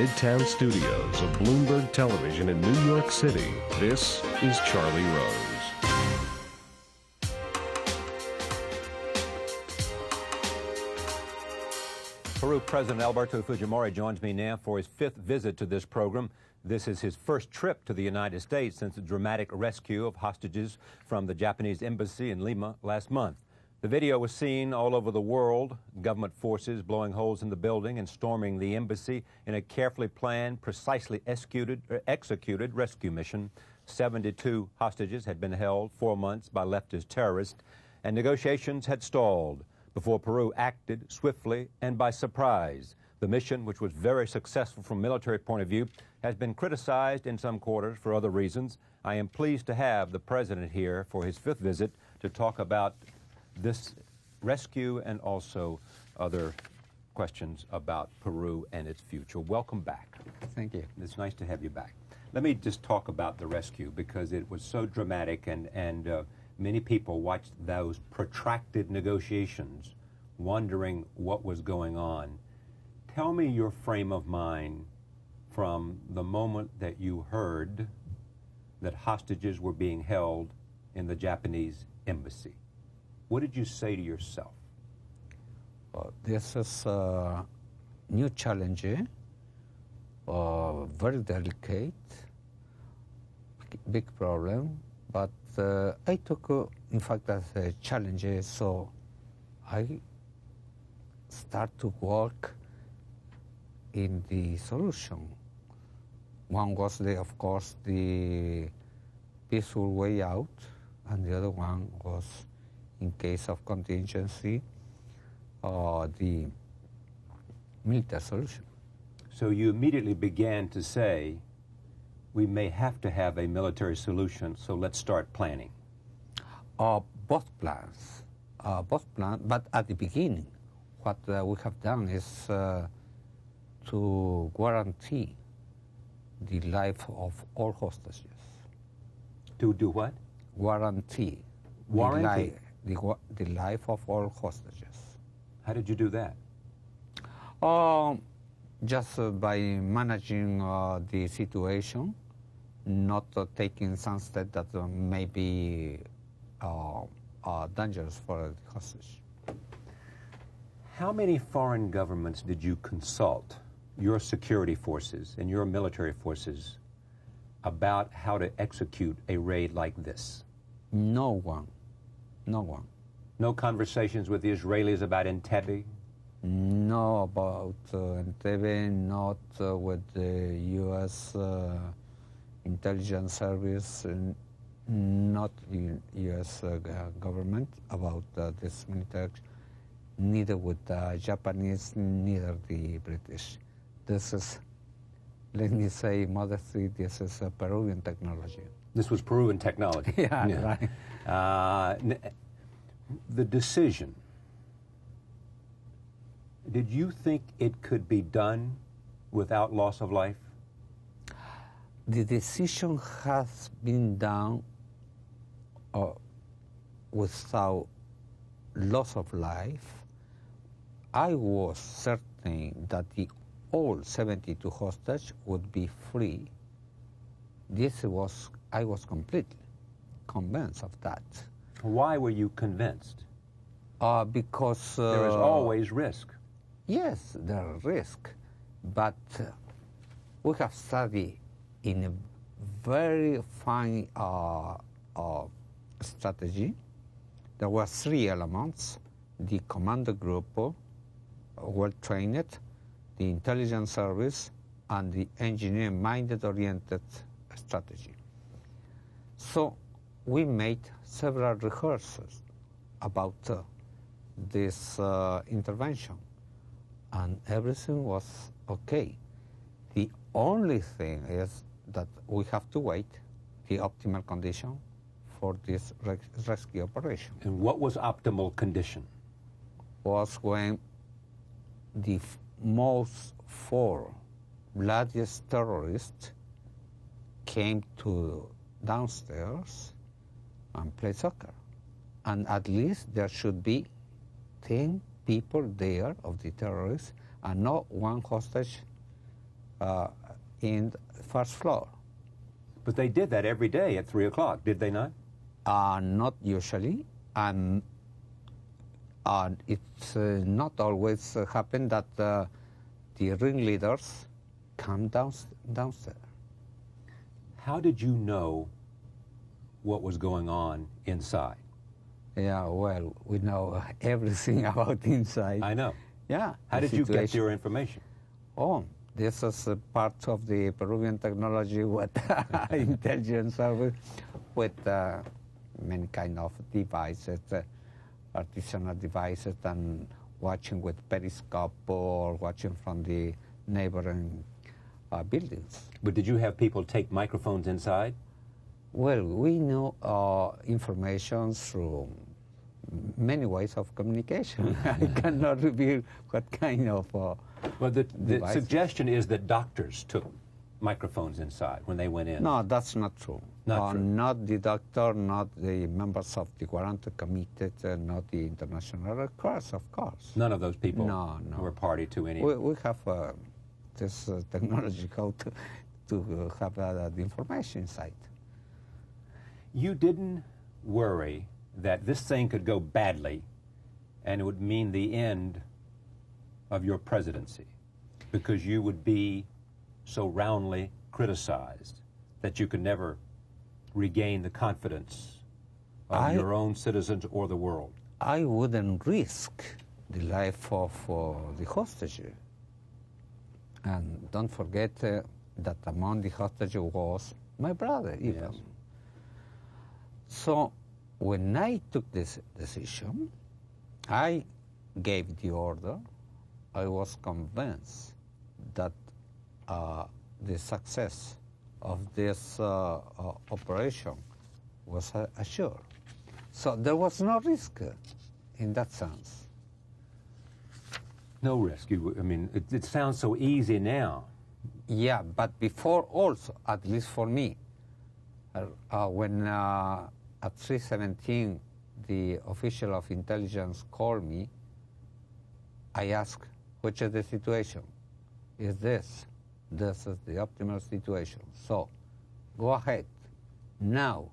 Midtown studios of Bloomberg Television in New York City, this is Charlie Rose. Peru President Alberto Fujimori joins me now for his 5th visit to this program. This is his first trip to the United States since the dramatic rescue of hostages from the Japanese embassy in Lima last month. The video was seen all over the world, government forces blowing holes in the building and storming the embassy in a carefully planned, precisely executed rescue mission. 72 hostages had been held 4 months by leftist terrorists, and negotiations had stalled before Peru acted swiftly and by surprise. The mission, which was very successful from a military point of view, has been criticized in some quarters for other reasons. I am pleased to have the President here for his 5th visit to talk about this rescue and also other questions about Peru and its future. Welcome back. Thank you. It's nice to have you back. Let me just talk about the rescue because it was so dramatic and many people watched those protracted negotiations wondering what was going on. Tell me your frame of mind from the moment that you heard that hostages were being held in the Japanese embassy. What did you say to yourself? This is a new challenge, very delicate, big problem, but I took, in fact, as a challenge, so I start to work in the solution. One was, of course, the peaceful way out, and the other one was, in case of contingency, the military solution. So you immediately began to say, we may have to have a military solution, so let's start planning. Both plans, but at the beginning, what we have done is to guarantee the life of all hostages. To do what? Guarantee. Warranty? The life of all hostages. How did you do that? Just by managing the situation, not taking some steps that may be dangerous for the hostage. How many foreign governments did you consult, your security forces and your military forces, about how to execute a raid like this? No one. No one. No conversations with the Israelis about Entebbe? No, about Entebbe, not with the U.S. intelligence service, not the U.S. government about this military, neither with the Japanese, neither the British. This is, let me say modestly, this is a Peruvian technology. This was Peruvian technology. Yeah, right. The decision, did you think it could be done without loss of life? The decision has been done without loss of life. I was certain that all 72 hostages would be free. I was completely convinced of that. Why were you convinced? Because there is always risk. Yes, there is risk, but we have studied in a very fine strategy. There were 3 elements: the commando group, well trained, the intelligence service, and the engineer-minded oriented strategy. So we made several rehearsals about this intervention, and everything was okay. The only thing is that we have to wait the optimal condition for this rescue operation. And what was optimal condition? Was when the most 4 bloodiest terrorists came to downstairs and play soccer. And at least there should be 10 people there of the terrorists and not one hostage in the first floor. But they did that every day at 3 o'clock, did they not? Not usually, and it's not always happen that the ringleaders come downstairs. How did you know what was going on inside? Yeah, well, we know everything about inside. I know. Yeah. How did you get your information? Oh, this is a part of the Peruvian technology with intelligence service, with many kind of devices, artisanal devices, and watching with periscope or watching from the neighboring buildings. But did you have people take microphones inside? Well, we know information through many ways of communication. I cannot reveal what kind of Well, the suggestion is that doctors took microphones inside when they went in. No, that's not true. Not true. Not the doctor, not the members of the Quarantine Committee, not the International Red Cross, of course. None of those people No. were party to any. We have this technology how to have the information inside. You didn't worry that this thing could go badly and it would mean the end of your presidency because you would be so roundly criticized that you could never regain the confidence of your own citizens or the world? I wouldn't risk the life of the hostage. And don't forget that among the hostages was my brother, even. Yes. So when I took this decision, I gave the order. I was convinced that the success of this operation was assured. So there was no risk in that sense. No risk. I mean, it sounds so easy now. Yeah, but before also, at least for me, when at 3:17 the official of intelligence called me, I asked, which is the situation? Is this? This is the optimal situation. So, go ahead. Now,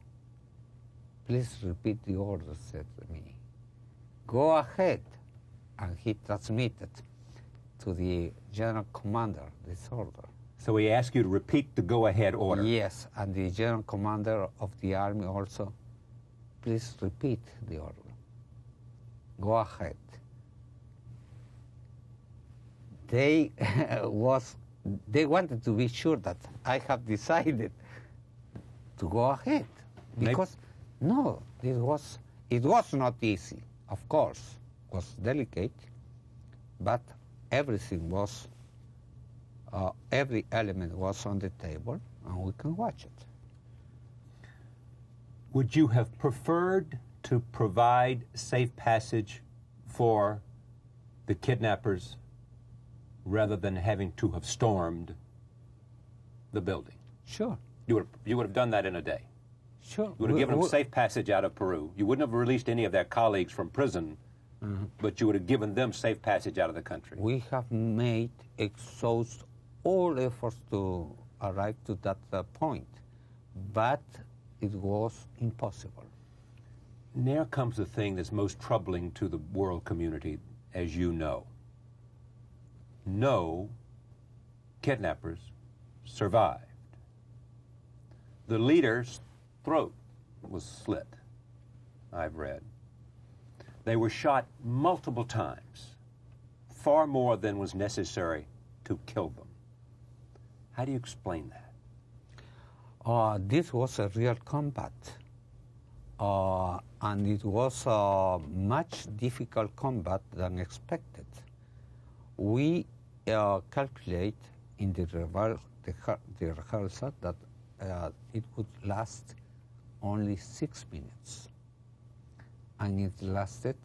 please repeat the order, said to me. Go ahead. And he transmitted to the general commander this order. So he asked you to repeat the go-ahead order? Yes, and the general commander of the army also, please repeat the order. Go ahead. They wanted to be sure that I have decided to go ahead. Because, no, it was not easy, of course. It was delicate, but everything was, every element was on the table, and we can watch it. Would you have preferred to provide safe passage for the kidnappers rather than having to have stormed the building? Sure. You would have done that in a day? Sure. You would have given them safe passage out of Peru. You wouldn't have released any of their colleagues from prison, but you would have given them safe passage out of the country. We have made exhaust all efforts to arrive to that point, but it was impossible. Now comes the thing that's most troubling to the world community, as you know. No kidnappers survived. The leader's throat was slit, I've read. They were shot multiple times, far more than was necessary to kill them. How do you explain that? This was a real combat, and it was a much difficult combat than expected. We calculate in the rehearsal that it would last only 6 minutes, and it lasted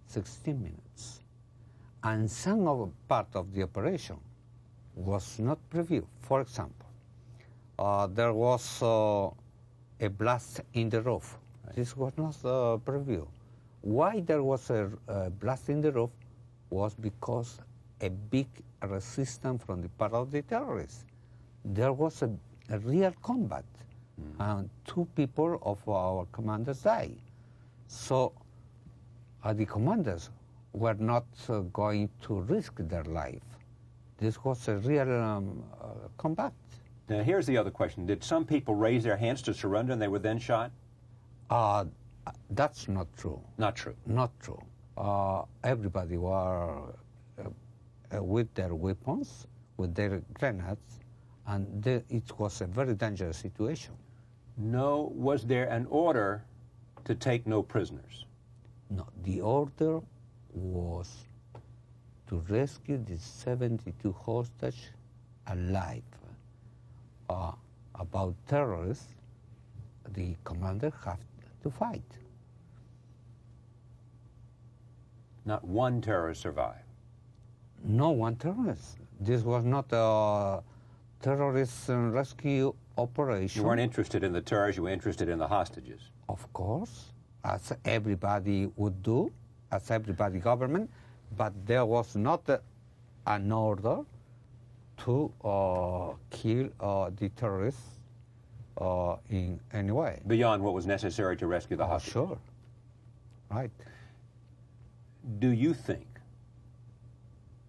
16 minutes. And some of part of the operation was not previewed. For example, there was a blast in the roof. Right. This was not previewed. Why there was a blast in the roof was because a big resistance from the part of the terrorists. There was a real combat, and 2 people of our commanders died. So the commanders were not going to risk their life. This was a real combat. Now, here's the other question. Did some people raise their hands to surrender and they were then shot? That's not true. Not true. Not true. Everybody were with their weapons, with their grenades, and it was a very dangerous situation. No, was there an order to take no prisoners? No, the order was to rescue the 72 hostages alive. About terrorists, the commander have to fight. Not one terrorist survived. No one terrorist. This was not a terrorist rescue operation. You weren't interested in the terrorists, you were interested in the hostages. Of course, as everybody would do, as everybody government, but there was not an order to kill the terrorists in any way. Beyond what was necessary to rescue the hostages? Sure, right. Do you think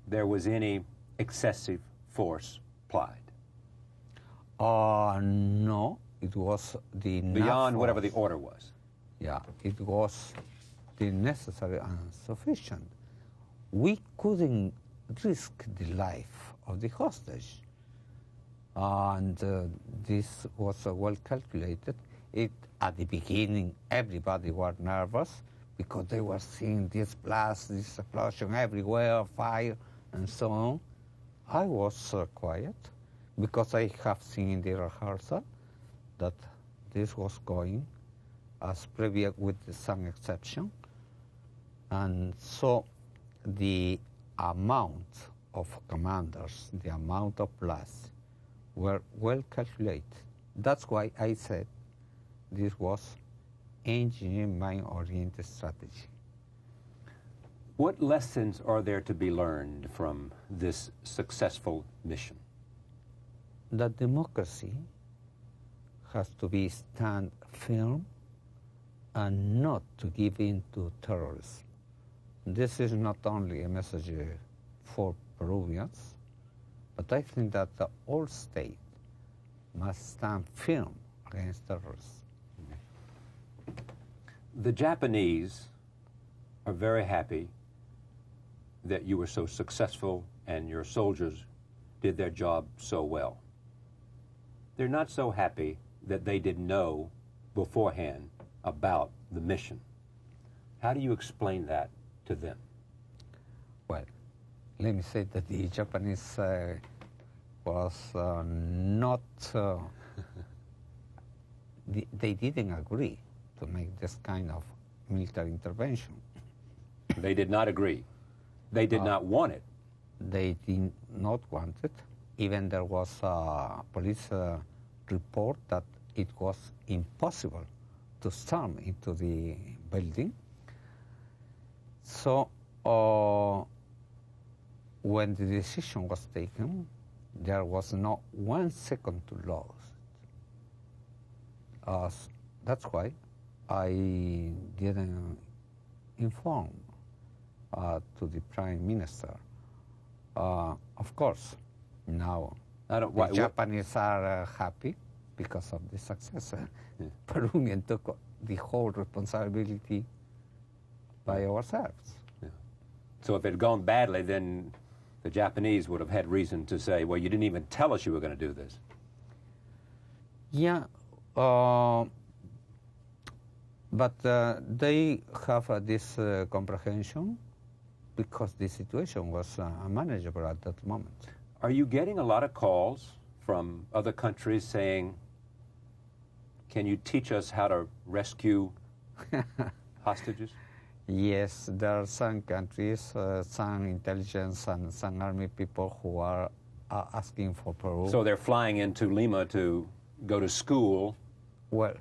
there was any excessive force applied? No, it was the beyond whatever the order was. Yeah, it was the necessary and sufficient. We couldn't risk the life of the hostage, and this was well calculated. At the beginning, everybody was nervous because they were seeing this blast, this explosion everywhere, fire, and so on. I was quiet because I have seen in the rehearsal that this was going as previous with some exception. And so the amount of commanders, the amount of blasts were well calculated. That's why I said this was engineering mind-oriented strategy. What lessons are there to be learned from this successful mission? That democracy has to be stand firm and not to give in to terrorism. This is not only a message for Peruvians, but I think that the whole state must stand firm against terrorism. The Japanese are very happy that you were so successful and your soldiers did their job so well. They're not so happy that they didn't know beforehand about the mission. How do you explain that to them? Well, let me say that the Japanese was not, they didn't agree to make this kind of military intervention. They did not agree. They did not want it. They did not want it. Even there was a police report that it was impossible to storm into the building. So when the decision was taken, there was not 1 second to lose. That's why I didn't inform to the Prime Minister. Of course, now the Japanese are happy because of the success. Peruvian took the whole responsibility by ourselves. Yeah. So if it had gone badly, then the Japanese would have had reason to say, well, you didn't even tell us you were going to do this. Yeah, but they have this comprehension because the situation was unmanageable at that moment. Are you getting a lot of calls from other countries saying, can you teach us how to rescue hostages? Yes, there are some countries, some intelligence and some army people who are asking for Peru. So they're flying into Lima to go to school? Well,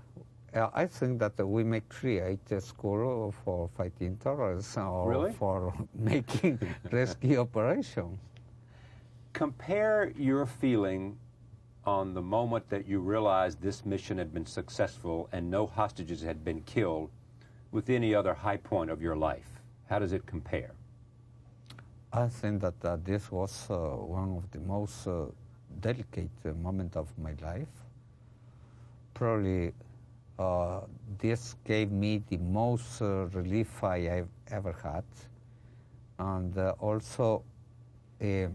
I think that we may create a school for fighting terrorism or Really? for making rescue operations. Compare your feeling on the moment that you realized this mission had been successful and no hostages had been killed with any other high point of your life. How does it compare? I think that this was one of the most delicate moments of my life. Probably this gave me the most relief I've ever had, and also at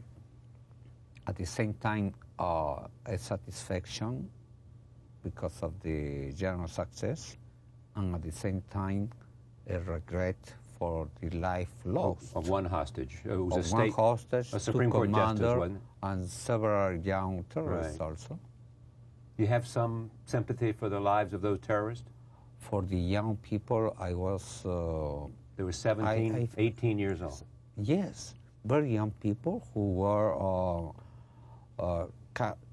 the same time a satisfaction because of the general success, and at the same time a regret for the life lost. Of one hostage. It was Of one hostage, a Supreme two Court justice, commander, wasn't it? and several young terrorists Right. also. You have some sympathy for the lives of those terrorists? For the young people, I was, They were 17, 18 years old. yes, very young people who were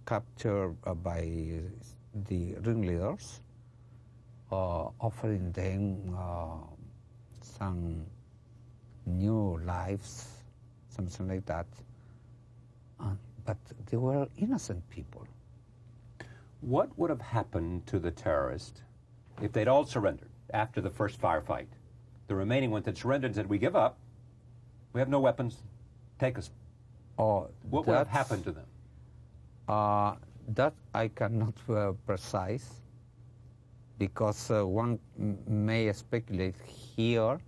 captured by the ringleaders, offering them some new lives, something like that. But they were innocent people. What would have happened to the terrorists if they'd all surrendered after the first firefight? The remaining ones had surrendered and said, we give up. We have no weapons. Take us. What would have happened to them? That I cannot precise, because one may speculate here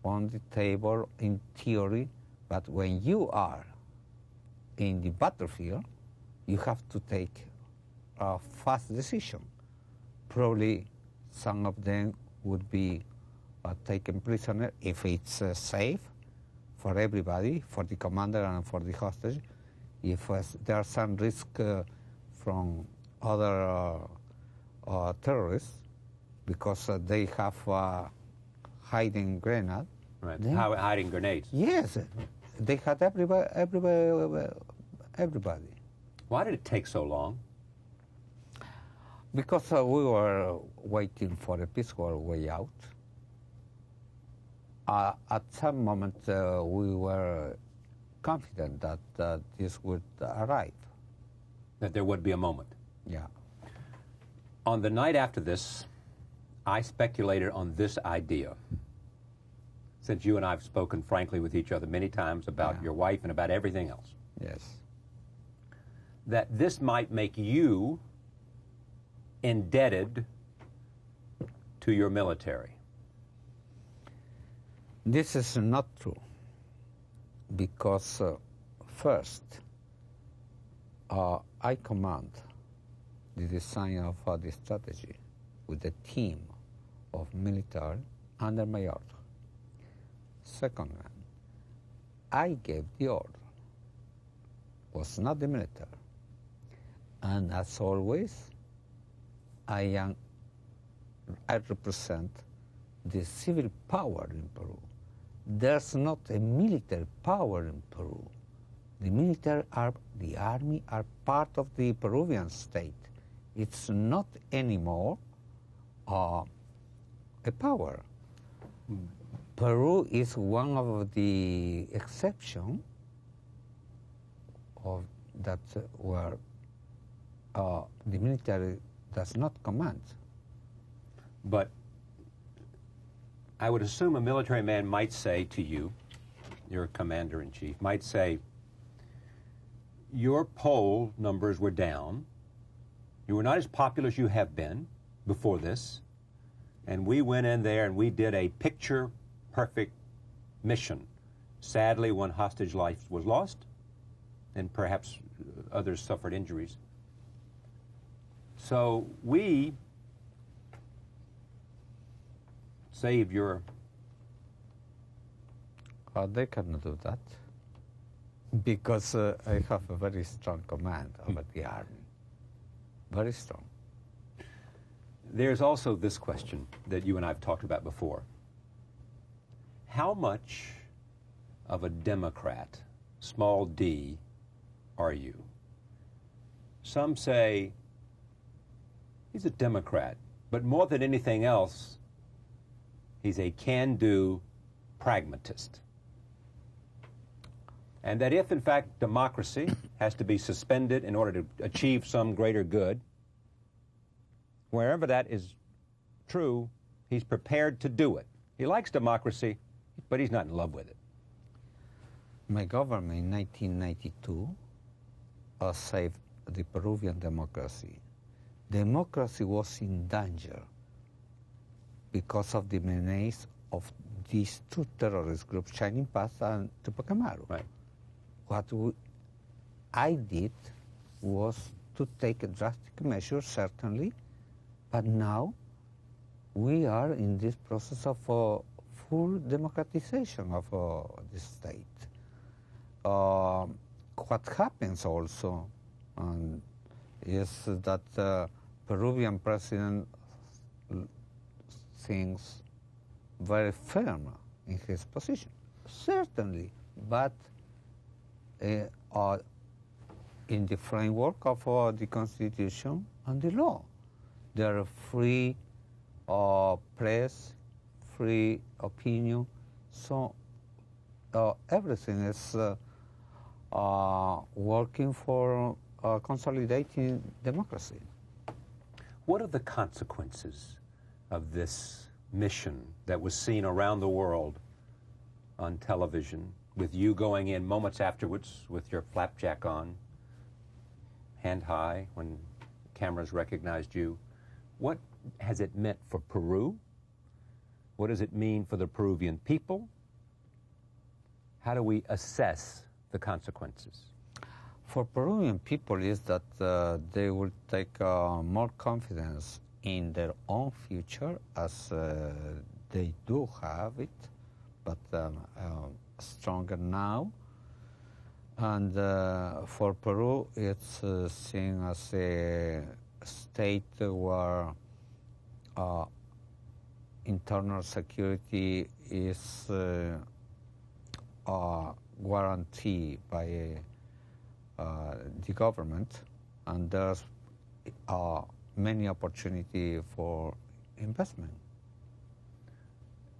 on the table in theory, but when you are in the battlefield, you have to take a fast decision. Probably some of them would be taken prisoner if it's safe for everybody, for the commander and for the hostage. If there are some risk from other terrorists, because they have hiding grenade. Right. Hiding grenades. Yes, they had everybody. Why did it take so long? Because we were waiting for a peaceful way out. At some moment, we were confident that this would arrive. That there would be a moment. Yeah. On the night after this, I speculated on this idea. Since you and I have spoken frankly with each other many times about your wife and about everything else. Yes. That this might make you indebted to your military. This is not true, because first, I command the design of the strategy with a team of military under my order. Second one, I gave the order, was not the military. And as always, I represent the civil power in Peru. There's not a military power in Peru. The military the army are part of the Peruvian state. It's not anymore a power. Peru is one of the exceptions of that where the military does not command. But I would assume a military man might say to you, your commander-in-chief, might say, your poll numbers were down. You were not as popular as you have been before this. And we went in there and we did a picture-perfect mission. Sadly, one hostage life was lost, and perhaps others suffered injuries. So we saved your... They cannot do that, because I have a very strong command over the army. Very strong. There's also this question that you and I have talked about before. How much of a Democrat, small d, are you? Some say he's a Democrat, But more than anything else, he's a can-do pragmatist. And that if, in fact, democracy has to be suspended in order to achieve some greater good, wherever that is true, he's prepared to do it. He likes democracy, but he's not in love with it. My government in 1992 saved the Peruvian democracy. Democracy was in danger because of the menace of these two terrorist groups, Chavín and Tupac Amaru. Right. What I did was to take a drastic measure, certainly, but now we are in this process of full democratization of the state. What happens also is that Peruvian president thinks very firm in his position, certainly, but in the framework of the Constitution and the law. There are free press, free opinion, so everything is working for consolidating democracy. What are the consequences of this mission that was seen around the world on television, with you going in moments afterwards with your flapjack on, hand high when cameras recognized you? What has it meant for Peru? What does it mean for the Peruvian people? How do we assess the consequences? For Peruvian people is that they will take more confidence in their own future, as they do have it, but stronger now. And for Peru, it's seen as a state where internal security is guaranteed by the government, and there's many opportunity for investment.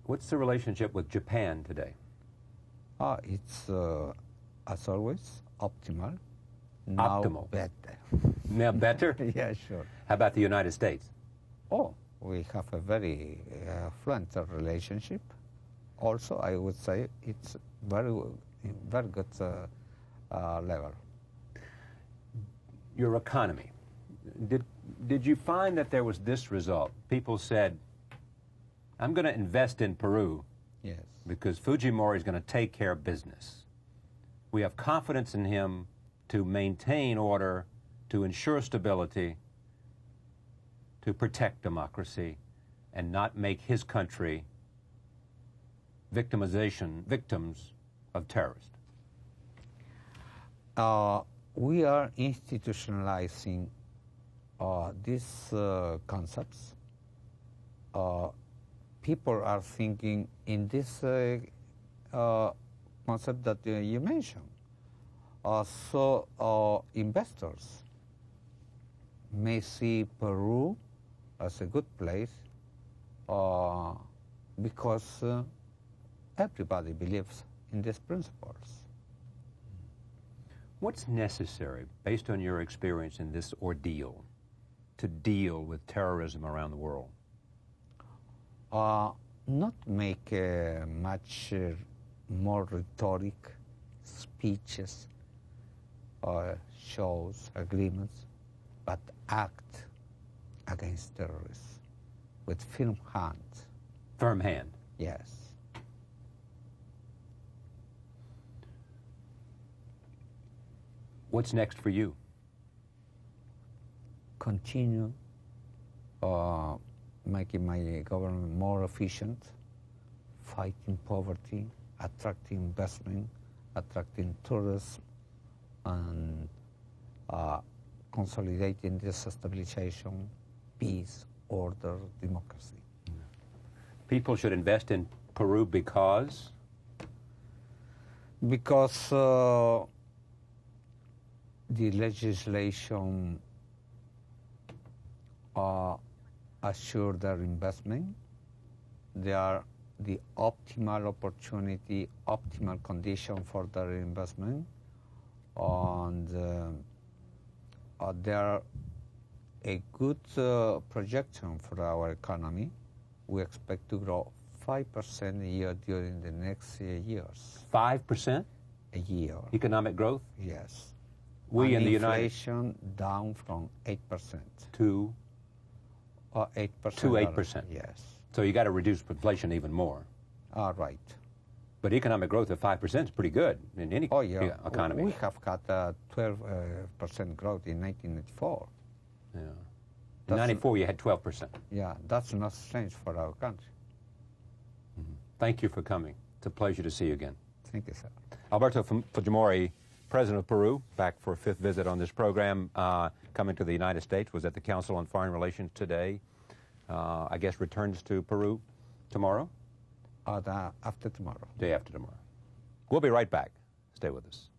What's the relationship with Japan today? It's, as always, optimal. Now Optimal. better. Now better? Yeah, sure. How about the United States? Oh, we have a very fluent relationship. Also, I would say it's very good level. Your economy. Did you find that there was this result? People said, I'm going to invest in Peru. Yes. Because Fujimori is going to take care of business. We have confidence in him to maintain order, to ensure stability, to protect democracy, and not make his country victims of terrorists. We are institutionalizing these concepts. People are thinking in this concept that you mentioned. So investors may see Peru as a good place because everybody believes in these principles. What's necessary, based on your experience in this ordeal, to deal with terrorism around the world? Not make much more rhetoric, speeches, shows, agreements, but act against terrorists with firm hand. Firm hand? Yes. What's next for you? Continue making my government more efficient, fighting poverty, attracting investment, attracting tourism, and consolidating this stabilization, peace, order, democracy. People should invest in Peru because? Because the legislation assure their investment. They are the optimal opportunity, optimal condition for their investment, and they are a good projection for our economy. We expect to grow 5% a year during the next years. 5% a year? economic growth? Yes. We in the United inflation down from 8% to 8%. to 8%. Yes. So you got to reduce inflation even more. Right. But economic growth of 5% is pretty good in any economy. We have got 12% growth in 1984. Yeah. In 94, you had 12%. Yeah, that's not strange for our country. Thank you for coming. It's a pleasure to see you again. Thank you, sir. Alberto Fujimori, President of Peru, back for a fifth visit on this program, coming to the United States, was at the Council on Foreign Relations today. I guess returns to Peru tomorrow? After tomorrow. Day after tomorrow. We'll be right back. Stay with us.